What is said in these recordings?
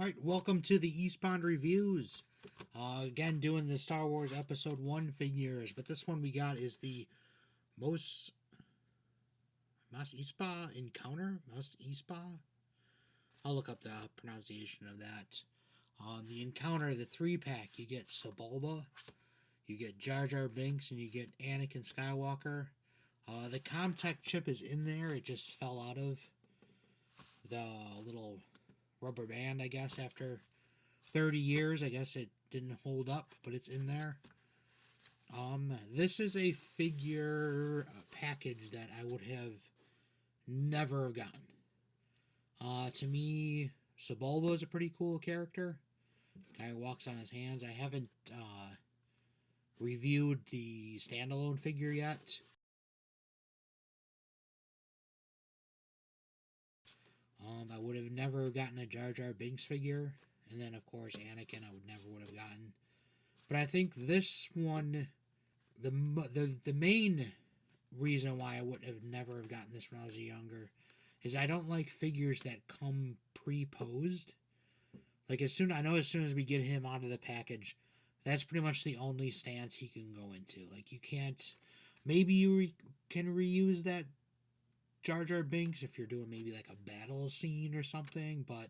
Alright, welcome to the Eastbound Reviews. Again, doing the Star Wars Episode 1 figures, but this one we got is the Mos Espa Encounter? Mos Espa? I'll look up the pronunciation of that. The Encounter, the 3-pack, you get Sebulba, you get Jar Binks, and you get Anakin Skywalker. The Comtech chip is in there, it just fell out of the little rubber band, I guess, after 30 years. I guess it didn't hold up, but it's in there. This is a figure package that I would have never gotten. To me, Sebulba is a pretty cool character. Guy who walks on his hands. I haven't reviewed the standalone figure yet. I would have never gotten a Jar Binks figure. And then, of course, Anakin I would have gotten. But I think this one, the main reason why I would have never have gotten this when I was younger is I don't like figures that come pre-posed. Like, as soon as we get him out of the package, that's pretty much the only stance he can go into. Like, you can't... Maybe you can reuse that Jar Binks if you're doing maybe like a battle scene or something, but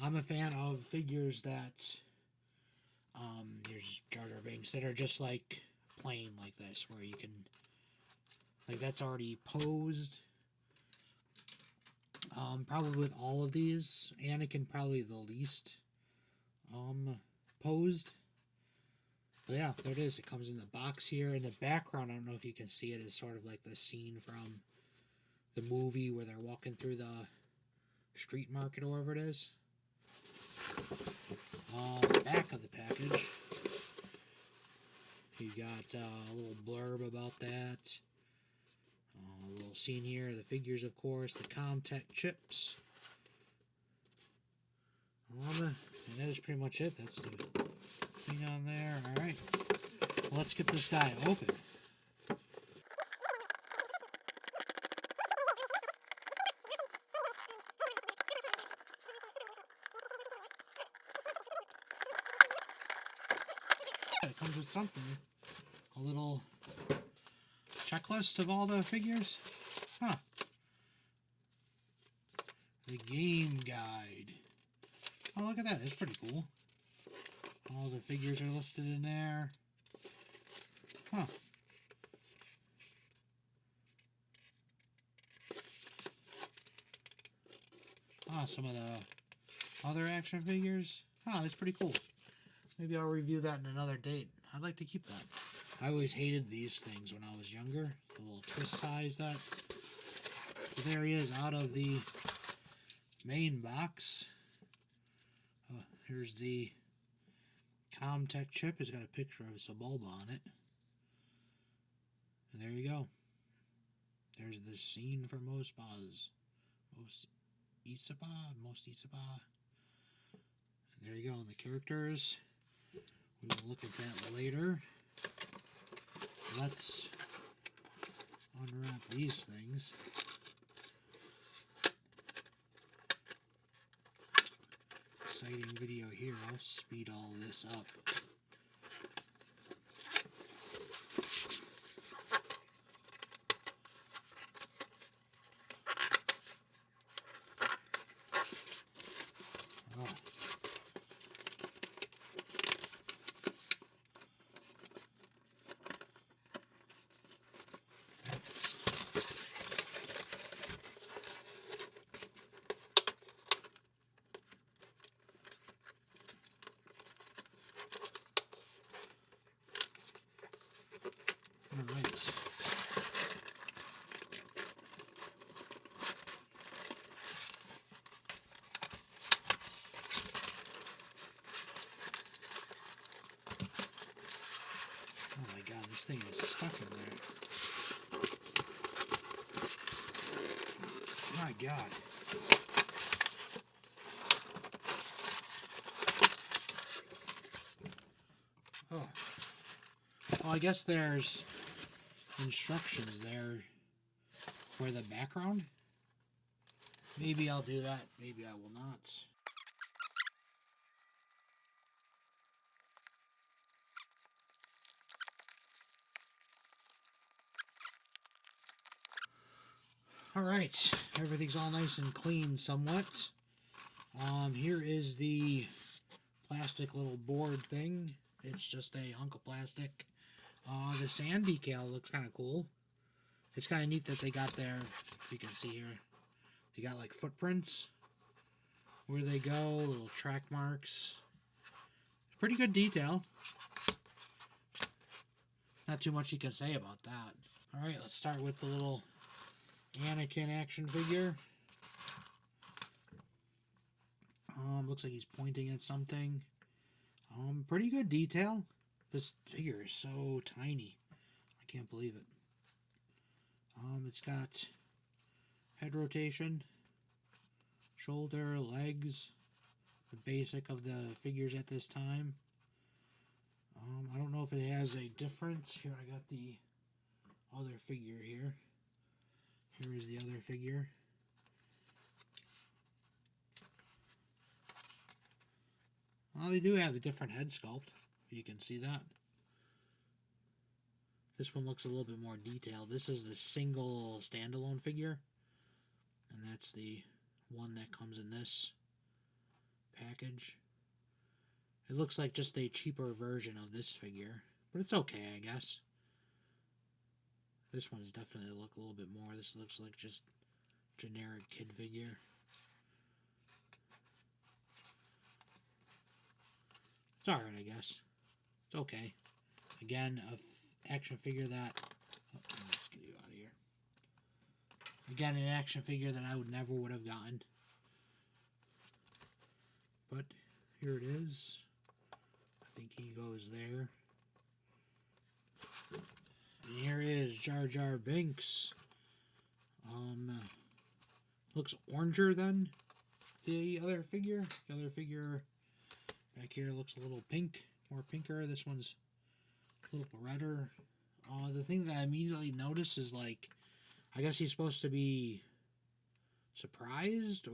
I'm a fan of figures that here's Jar Binks that are just like plain like this, where you can, like, that's already posed. Probably with all of these, Anakin probably the least posed. But yeah, there it is. It comes in the box here. In the background, I don't know if you can see it, is sort of like the scene from the movie where they're walking through the street market or whatever it is. The back of the package, you got a little blurb about that. A little scene here, the figures, of course, the Comtech chips. And that is pretty much it. That's the thing on there. Alright, well, let's get this guy open. It comes with something. A little checklist of all the figures. Huh. The game guide. Oh, look at that. That's pretty cool. All the figures are listed in there. Huh. Ah, some of the other action figures. Oh, that's pretty cool. Maybe I'll review that in another date. I'd like to keep that. I always hated these things when I was younger. The little twist ties that. But there he is out of the main box. Here's the Comtech chip. It's got a picture of Sebulba on it. And there you go. There's the scene for Mos Espa. And there you go. And the characters. We will look at that later. Let's unwrap these things. Exciting video here. I'll speed all this up. Oh. Alright. Oh my god, this thing is stuck in there. My god. Oh. Well, I guess there's instructions there for the background. Maybe I'll do that, maybe I will not. Alright, everything's all nice and clean somewhat. Here is the plastic little board thing. It's just a hunk of plastic. The sand decal looks kind of cool. It's kind of neat that they got there, if you can see here, they got like footprints where they go, little track marks. Pretty good detail. Not too much you can say about that. Alright, let's start with the little Anakin action figure. Looks like he's pointing at something. Pretty good detail. This figure is so tiny. I can't believe it. It's got head rotation, shoulder, legs, the basic of the figures at this time. I don't know if it has a difference. Here, I got the other figure here. Here is the other figure. Well, they do have a different head sculpt. You can see that. This one looks a little bit more detailed. This is the single standalone figure. And that's the one that comes in this package. It looks like just a cheaper version of this figure. But it's okay, I guess. This one is definitely look a little bit more. This looks like just generic kid figure. It's alright, I guess. It's okay. Again, a action figure that... Oh, let's get you out of here. Again, an action figure that I never would have gotten. But here it is. I think he goes there. And here is Jar Binks. Looks oranger than the other figure. The other figure back here looks a little pink, more pinker. This one's a little redder. The thing that I immediately noticed is, like, I guess he's supposed to be surprised,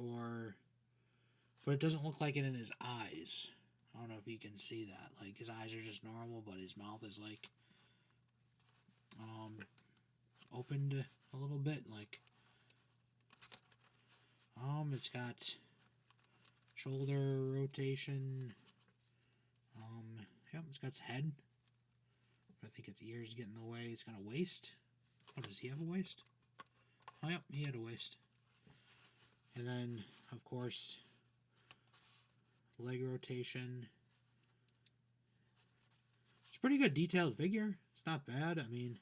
but it doesn't look like it in his eyes. I don't know if you can see that. Like, his eyes are just normal, but his mouth is, like, opened a little bit. Like, it's got shoulder rotation. Yep, it's got its head. I think its ears get in the way. It's got a waist. Oh, does he have a waist? Oh, yep, he had a waist. And then, of course, leg rotation. It's a pretty good detailed figure. It's not bad. I mean,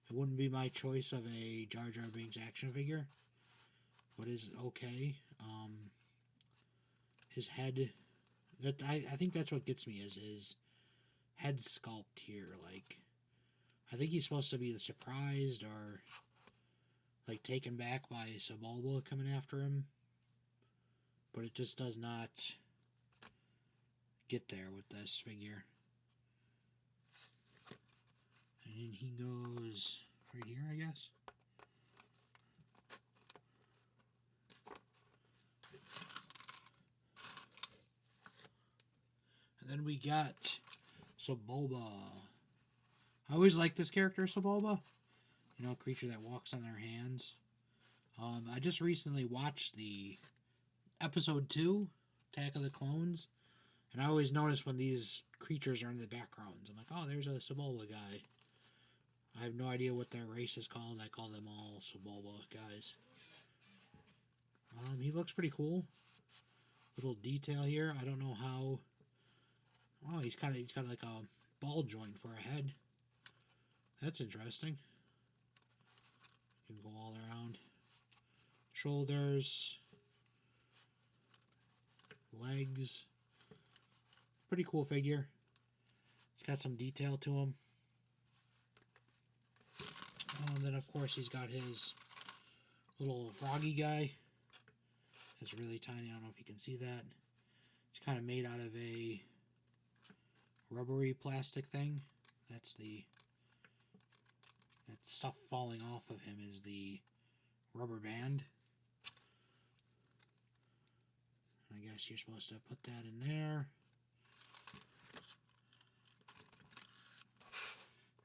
it wouldn't be my choice of a Jar Binks action figure, but it's okay. His head, I think that's what gets me, is his head sculpt here. Like, I think he's supposed to be surprised or like taken back by Sebulba coming after him, but it just does not get there with this figure. And then he goes right here, I guess. And then we got Sebulba. I always like this character, Sebulba. You know, a creature that walks on their hands. I just recently watched the episode 2, Attack of the Clones. And I always notice when these creatures are in the backgrounds. I'm like, oh, there's a Sebulba guy. I have no idea what their race is called. I call them all Sebulba guys. He looks pretty cool. Little detail here. I don't know how. Oh, he's got like a ball joint for a head. That's interesting. You can go all around. Shoulders. Legs. Pretty cool figure. He's got some detail to him. And then, of course, he's got his little froggy guy. It's really tiny. I don't know if you can see that. It's kind of made out of a rubbery plastic thing. That stuff falling off of him is the rubber band. I guess you're supposed to put that in there.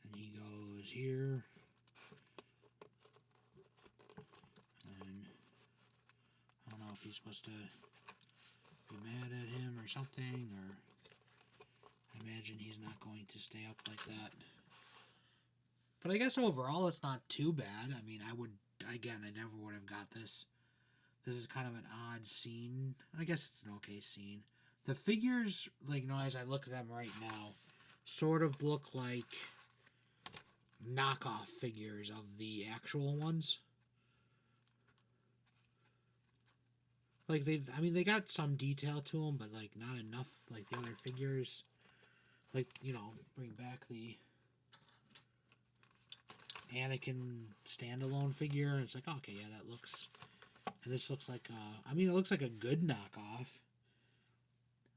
And he goes here. And if he's supposed to be mad at him or something, or I imagine he's not going to stay up like that. But I guess overall it's not too bad. I mean, I never would have got this. This is kind of an odd scene. I guess it's an okay scene. The figures, like, you know, as I look at them right now, sort of look like knockoff figures of the actual ones. Like, they got some detail to them, but, like, not enough like the other figures. Like, you know, bring back the Anakin standalone figure, and it's like, okay, yeah, that looks... And this looks like, it looks like a good knockoff.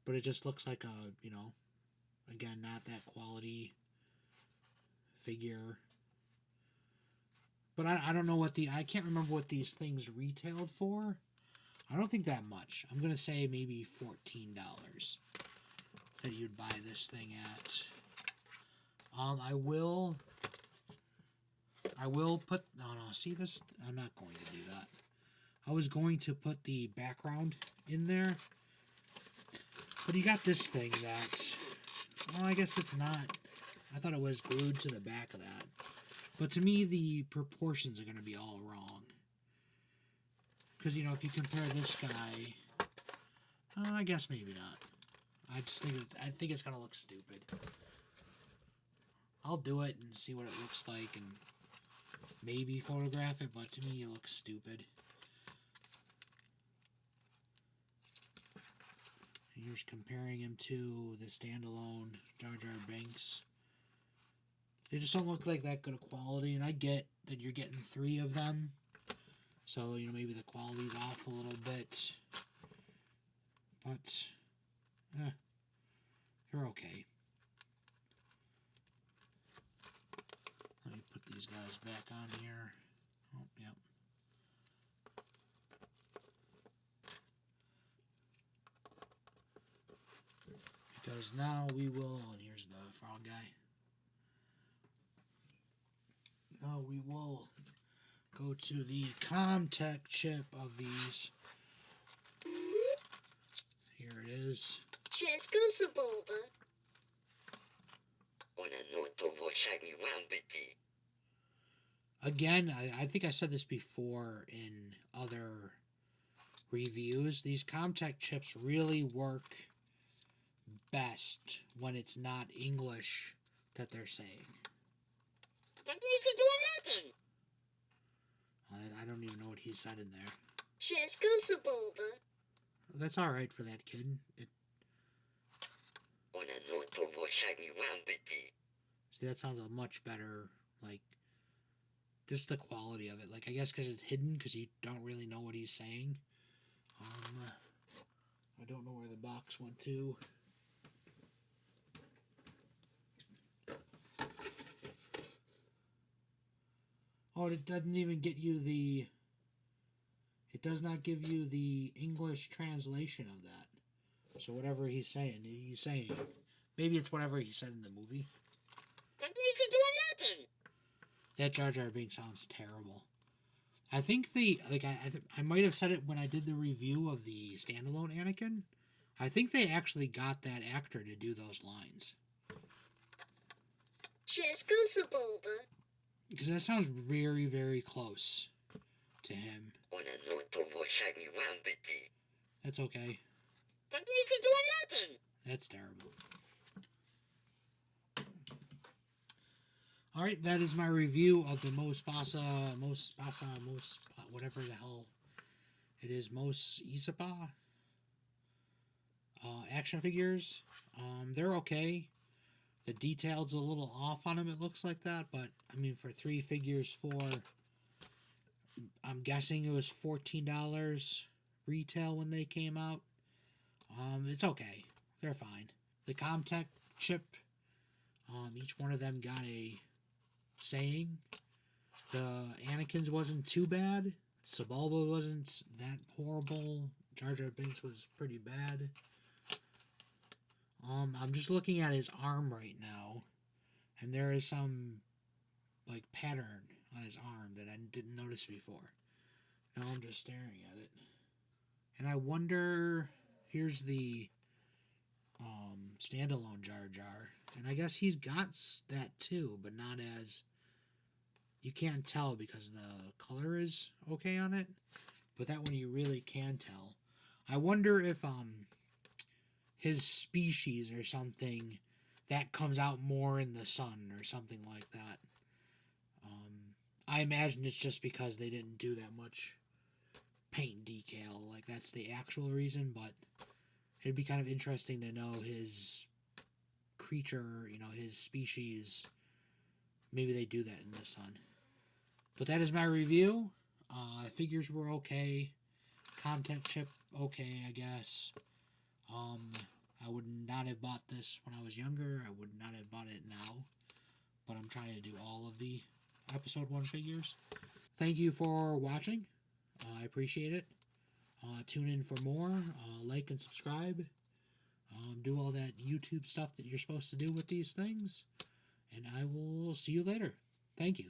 But it just looks like a, you know, again, not that quality figure. But I don't know I can't remember what these things retailed for. I don't think that much. I'm going to say maybe $14 that you'd buy this thing at. I will put, no, see this? I'm not going to do that. I was going to put the background in there. But you got this thing that, well, I guess it's not. I thought it was glued to the back of that. But to me, the proportions are going to be all wrong. Because, you know, if you compare this guy, I guess maybe not. I think it's going to look stupid. I'll do it and see what it looks like and maybe photograph it, but to me, it looks stupid. Here's comparing him to the standalone Jar Jar Binks. They just don't look like that good of quality, and I get that you're getting 3 of them. So, you know, maybe the quality's off a little bit. But, they're okay. Let me put these guys back on here. Oh, yep. Because now we will, and here's the frog guy. Now we will go to the ComTech chip of these. Here it is. Sebulba. Again, I think I said this before in other reviews. These ComTech chips really work best when it's not English that they're saying. That means to do nothing. I don't even know what he said in there. Sebulba. That's alright for that kid. See, that sounds a much better, like, just the quality of it. Like, I guess because it's hidden, because you don't really know what he's saying. I don't know where the box went to. Oh, it doesn't even get you the... It does not give you the English translation of that. So whatever he's saying. Maybe it's whatever he said in the movie. That means to do nothing. That Jar Jar Binks sounds terrible. I think I might have said it when I did the review of the standalone Anakin. I think they actually got that actor to do those lines. Sebulba. Because that sounds very, very close to him. That's okay. That means to do nothing. That's terrible. Alright, that is my review of the Mos whatever the hell it is, Mos Espa action figures. They're okay. The detail's a little off on them, it looks like that, but, I mean, for 3 figures I'm guessing it was $14 retail when they came out. It's okay. They're fine. The ComTech chip, each one of them got a saying. The Anakin's wasn't too bad. Sebulba wasn't that horrible. Jar Jar Binks was pretty bad. I'm just looking at his arm right now, and there is some, like, pattern on his arm that I didn't notice before. Now I'm just staring at it. And I wonder, here's the standalone Jar Jar. And I guess he's got that too, but not as... You can't tell because the color is okay on it. But that one you really can tell. I wonder if his species or something that comes out more in the sun or something like that. I imagine it's just because they didn't do that much paint decal. Like, that's the actual reason, but it'd be kind of interesting to know his creature, you know, his species. Maybe they do that in the sun. But that is my review. Figures were okay. Content chip, okay, I guess. I would not have bought this when I was younger. I would not have bought it now. But I'm trying to do all of the episode 1 figures. Thank you for watching. I appreciate it. Tune in for more. Like and subscribe. Do all that YouTube stuff that you're supposed to do with these things. And I will see you later. Thank you.